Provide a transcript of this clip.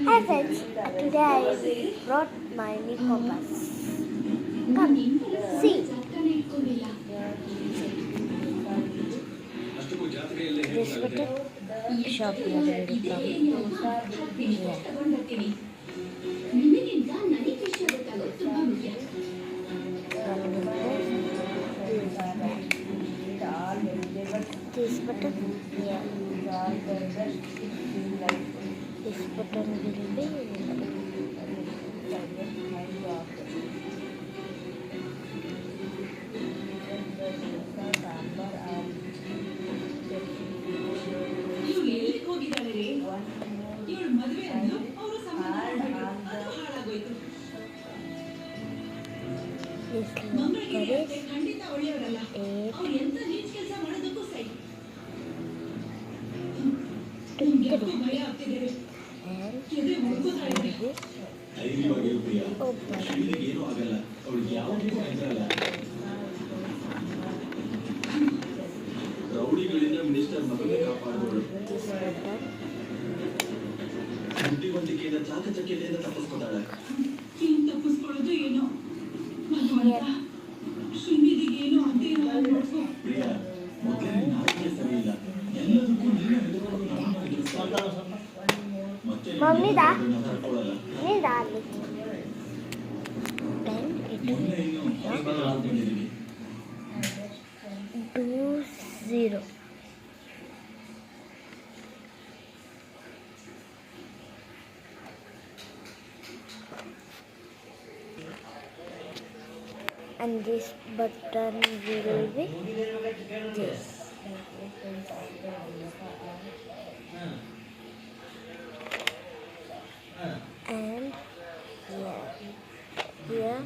Hi friends, today I will brought my new compass. Come, see. This button, shop will come here. Then we'll press this button here. This button will be ಇವ್ರು ಎಲ್ಲಿಗೆ ಹೋಗಿದ್ದಾರೆ ರೀ? ಇವಳು ಮದುವೆ ಅಂದ್ಲು, ಅವರು ಸಂಬಂಧ ಮಾಡ್ಬಿಟ್ರು. ಅದು ಹಾಳಾಗೋಯ್ತು. this ಮಂಗಳಗಿರಿ number ಅತ್ತೆ is ಖಂಡಿತ ಒಳ್ಳೆಯವರಲ್ಲ. 8 ಅವ್ರು ಎಂತ ನೀಚ್ ಕೆಲಸ ಮಾಡೋದಕ್ಕೂ ಸೈ. to ನಿಮ್ಗೆ ಯಾಕೋ 3 ಭಯ ಆಗ್ತಿದೆ. and ಎದೆ ಉಳ್ಕೋತಾ ಇದೆ. this ಧೈರ್ಯವಾಗಿರು Priya. open. ಶ್ರೀನಿಗೆ ಏನೂ ಆಗಲ್ಲ. ಅವಳಿಗೆ ಯಾವುದೂ ಹೆದರಲ್ಲ. ರೌಡಿಗಳಿಂದ ಮಿನಿಸ್ಟರ್ ಮಗನೇ ಕಾಪಾಡುವಳು. This button ಬುದ್ಧಿವಂತಿಕೆಯಿಂದ ಚಾಕಚಕ್ಯತೆಯಿಂದ ತಪ್ಪಿಸ್ಕೊತಾಳೆ. ಏನ್ ತಪ್ಪಿಸ್ಕೊಳ್ಳೋದು ಏನೋ. ಭಗವಂತ, ಶ್ರೀನಿಧಿಗೆ ಏನೋ ಆಗದೆ ಇರೋ ಹಾಗೆ ನೋಡ್ಕೋ. ಪ್ರಿಯ, ಮೊದಲೇ ನಿನ್ನ ಆರೋಗ್ಯ ಸರಿ ಇಲ್ಲ. ಎಲ್ಲದಕ್ಕೂ ನೀನೇ ಹೆದರ್ಕೊಂಡು ನಮ್ಮನ್ನ ಎದುರಿಸ್ತಾ ಇದ್ದೀಯ. ಮತ್ತೆ ಮಮ್ಮಿ ದಾ? ನೀನು ತಡ್ಕೊಳ್ಳಲ್ಲ. need darling. Then it ಮೊನ್ನೆ ಇನ್ನು ಹಾಸ್ಪಿಟಲ್ ಬಂದಿದ್ದೀವಿ. 20. And this button will be this. And here